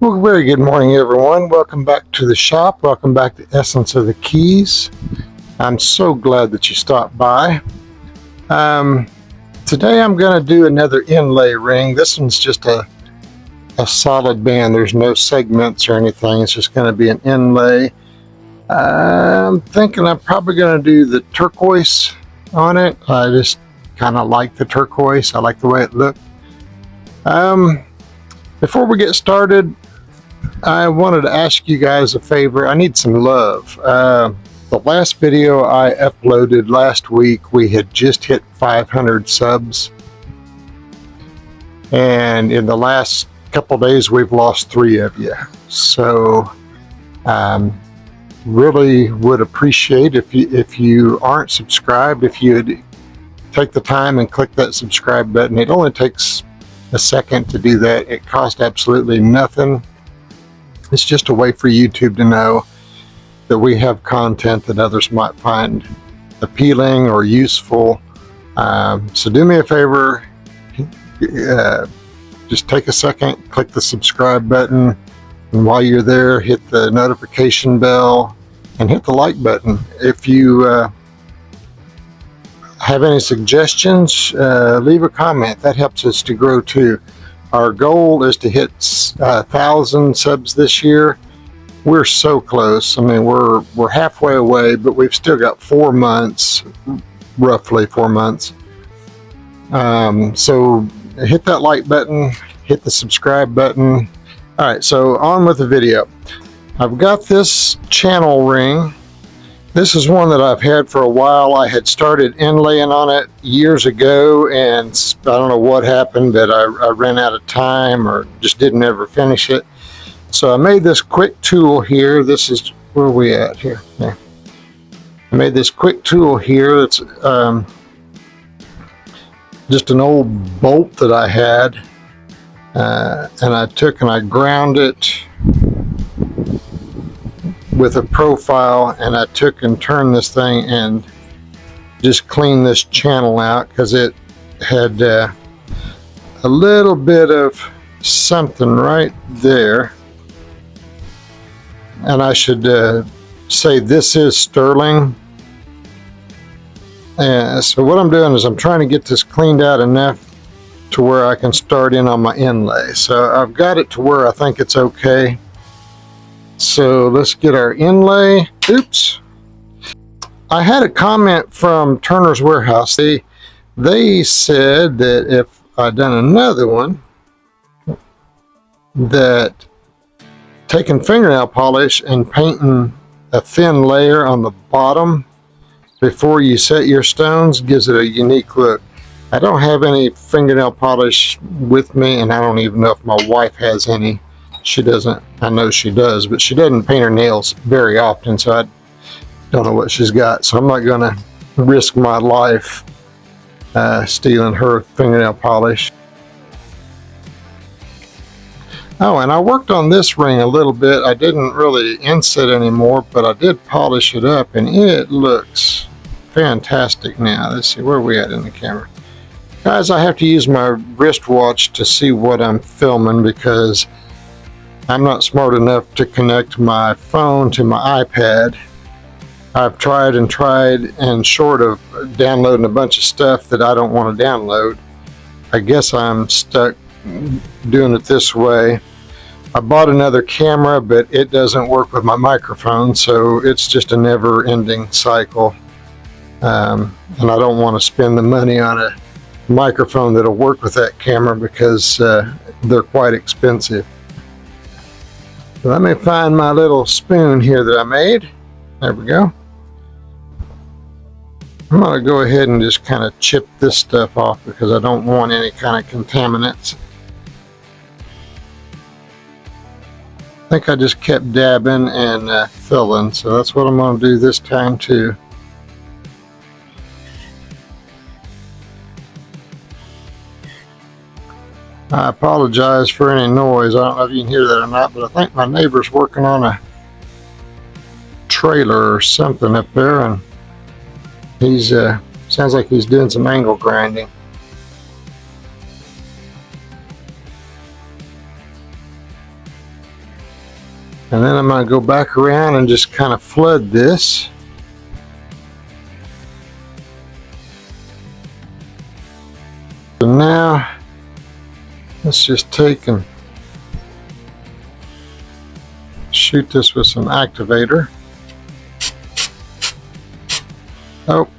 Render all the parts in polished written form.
Well, very good morning, everyone. Welcome back to the shop. Welcome back to Essence of the Keys. I'm so glad that you stopped by. Today I'm going to do another inlay ring. This one's just a solid band. There's no segments or anything. It's just going to be an inlay. I'm thinking I'm probably going to do the turquoise on it. I just kind of like the turquoise. I like the way it looked. Before we get started, I wanted to ask you guys a favor. I need some love. The last video I uploaded last week, we had just hit 500 subs. And in the last couple days, we've lost 3 of you. So, really would appreciate if you aren't subscribed, if you'd take the time and click that subscribe button. It only takes a second to do that. It costs absolutely nothing. It's just a way for YouTube to know that we have content that others might find appealing or useful. So do me a favor, just take a second, click the subscribe button, and while you're there, hit the notification bell and hit the like button. If you have any suggestions, leave a comment. That helps us to grow too. Our goal is to hit 1,000 subs this year. We're so close. I mean, we're halfway away, but we've still got 4 months, roughly 4 months. So hit that like button, hit the subscribe button. All right, so on with the video. I've got this channel ring. This is one that I've had for a while. I had started inlaying on it years ago, and I don't know what happened, but I ran out of time or just didn't ever finish it. So I made this quick tool here. This is, where are we at here? Yeah. I made this quick tool here. It's just an old bolt that I had, and I took and I ground it with a profile, and I took and turned this thing and just cleaned this channel out because it had a little bit of something right there. And I should say this is sterling. So what I'm doing is I'm trying to get this cleaned out enough to where I can start in on my inlay. So I've got it to where I think it's okay. So let's get our inlay. Oops. I had a comment from Turner's Warehouse. They said that if I'd done another one, that taking fingernail polish and painting a thin layer on the bottom before you set your stones gives it a unique look. I don't have any fingernail polish with me, and I don't even know if my wife has any. She doesn't. I know she does, but she doesn't paint her nails very often, so I don't know what she's got. So I'm not going to risk my life stealing her fingernail polish. Oh, and I worked on this ring a little bit. I didn't really inset anymore, but I did polish it up, and it looks fantastic now. Let's see, where are we at in the camera? Guys, I have to use my wristwatch to see what I'm filming because I'm not smart enough to connect my phone to my iPad. I've tried and tried, and short of downloading a bunch of stuff that I don't want to download, I guess I'm stuck doing it this way. I bought another camera, but it doesn't work with my microphone, so it's just a never-ending cycle. And I don't want to spend the money on a microphone that'll work with that camera because they're quite expensive. Let me find my little spoon here that I made. There we go. I'm going to go ahead and just kind of chip this stuff off because I don't want any kind of contaminants. I think I just kept dabbing and filling, so that's what I'm going to do this time too. I apologize for any noise. I don't know if you can hear that or not, but I think my neighbor's working on a trailer or something up there, and he's sounds like he's doing some angle grinding. And then I'm going to go back around and just kind of flood this. So now, let's just take and shoot this with some activator. Oh,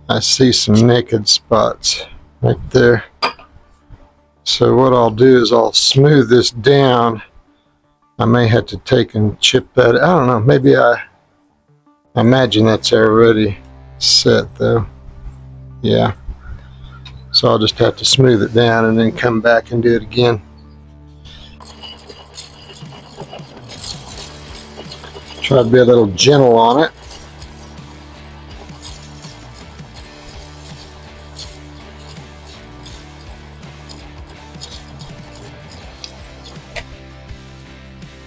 I see some naked spots right there. So what I'll do is I'll smooth this down. I may have to take and chip that. I don't know, maybe I imagine that's already set though. Yeah. So I'll just have to smooth it down and then come back and do it again. Try to be a little gentle on it.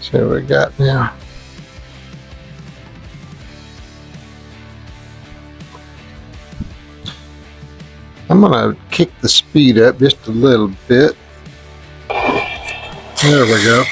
See what we got now. I'm going to kick the speed up just a little bit. There we go.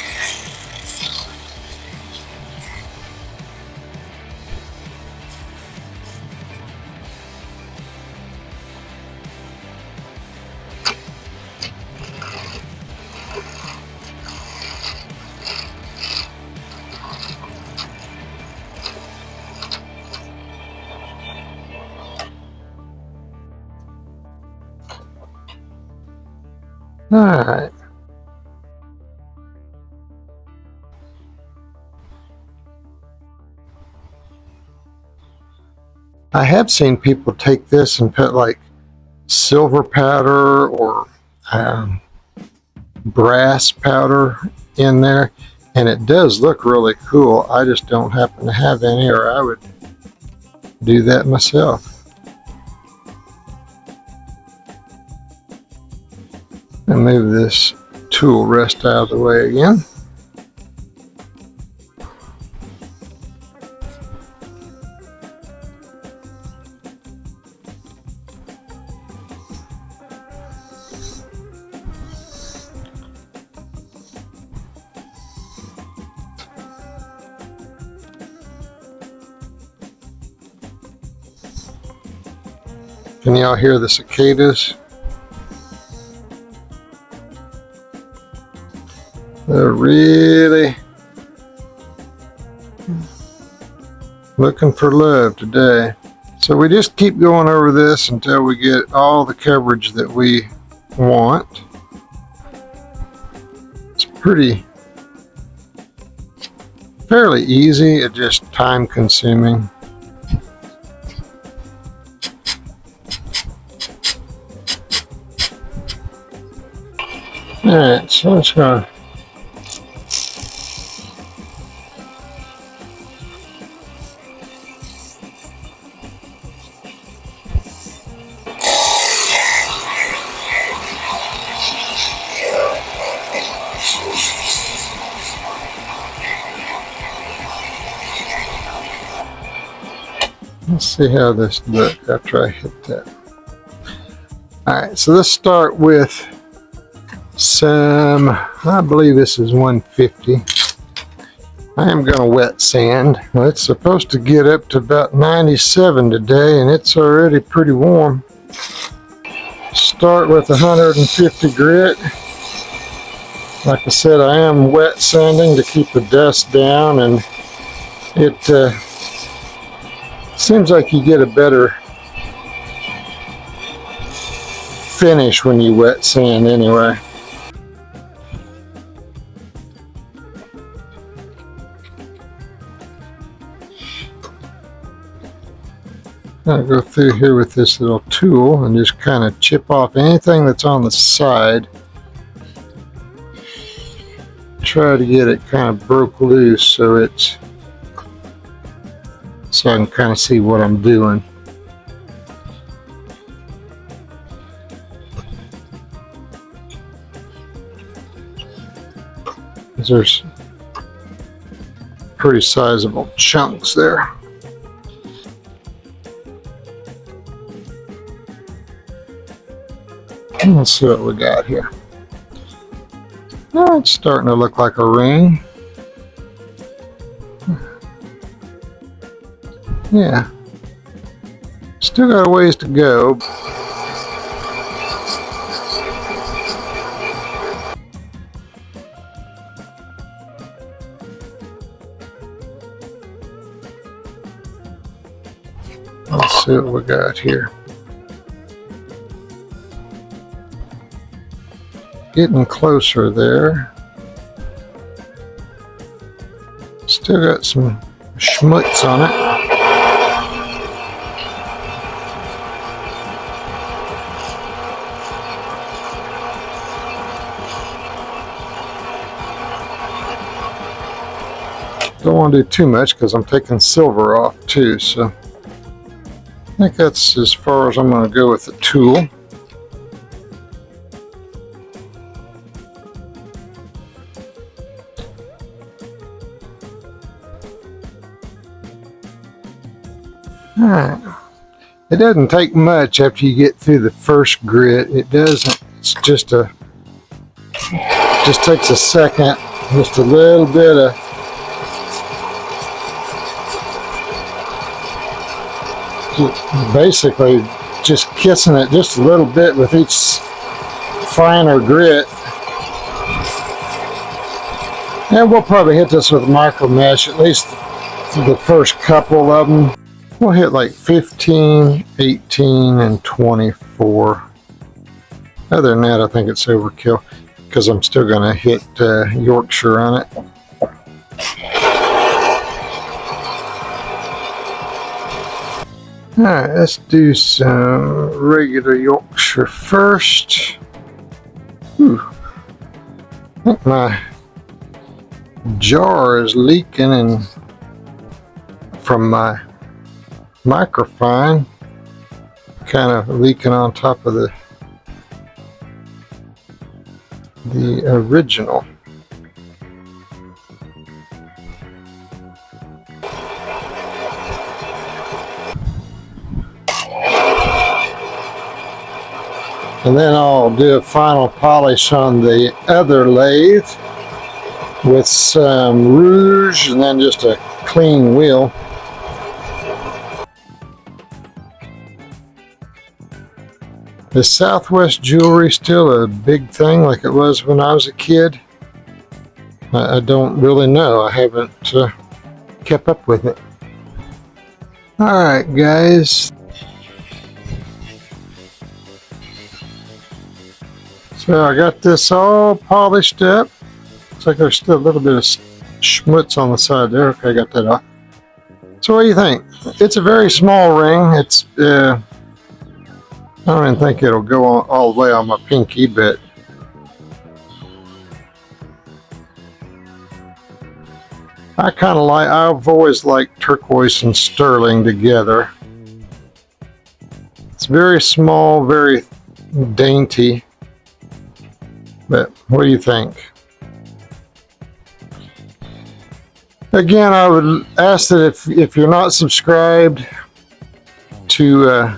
All right. I have seen people take this and put like silver powder or brass powder in there, and it does look really cool. I just don't happen to have any, or I would do that myself. And move this tool rest out of the way again. Can y'all hear the cicadas? They're really looking for love today. So we just keep going over this until we get all the coverage that we want. It's fairly easy, it's just time consuming. Alright, so let's go. Let's see how this looks after I hit that. Alright, so let's start with some, I believe this is 150. I am going to wet sand. Well, it's supposed to get up to about 97 today, and it's already pretty warm. Start with 150 grit. Like I said, I am wet sanding to keep the dust down, and it seems like you get a better finish when you wet sand anyway. I'll go through here with this little tool and just kind of chip off anything that's on the side. Try to get it kind of broke loose so I can kind of see what I'm doing. There's pretty sizable chunks there. Let's see what we got here. Oh, it's starting to look like a ring. Yeah. Still got a ways to go. Let's see what we got here. Getting closer there. Still got some schmutz on it. Don't want to do too much because I'm taking silver off too, so I think that's as far as I'm going to go with the tool. Alright, it doesn't take much after you get through the first grit. It doesn't, it's just takes a second, just a little bit of basically just kissing it just a little bit with each finer grit. And we'll probably hit this with micro mesh, at least the first couple of them. We'll hit like 15, 18, and 24. Other than that, I think it's overkill because I'm still going to hit Yorkshire on it. Alright, let's do some regular Yorkshire first. Ooh. I think my jar is leaking and from my microfine, kind of leaking on top of the original. And then I'll do a final polish on the other lathe with some rouge and then just a clean wheel. Is Southwest jewelry still a big thing like it was when I was a kid? I don't really know. I haven't kept up with it. Alright guys. So I got this all polished up. Looks like there's still a little bit of schmutz on the side there. Okay, I got that off. So what do you think? It's a very small ring. It's I don't even think it'll go all the way on my pinky, but I've always liked turquoise and sterling together. It's very small, very dainty, but what do you think? Again, I would ask that if you're not subscribed to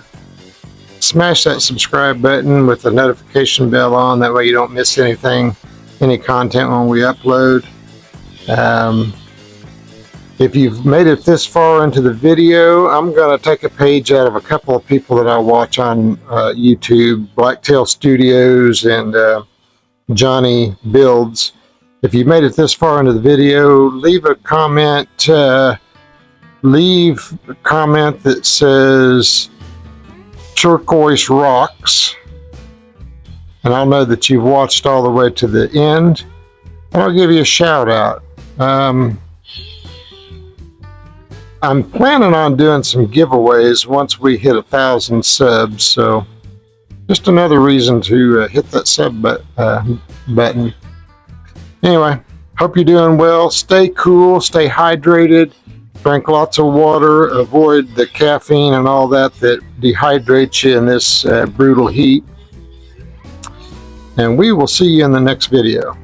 smash that subscribe button with the notification bell on. That way you don't miss anything, any content when we upload. If you've made it this far into the video, I'm going to take a page out of a couple of people that I watch on YouTube, Blacktail Studios and Johnny Builds. If you've made it this far into the video, leave a comment. Leave a comment that says turquoise rocks, and I'll know that you've watched all the way to the end, and I'll give you a shout out. I'm planning on doing some giveaways once we hit 1,000 subs, so just another reason to hit that sub button. Anyway, hope you're doing well. Stay cool, stay hydrated, drink lots of water, avoid the caffeine and all that dehydrates you in this brutal heat. And we will see you in the next video.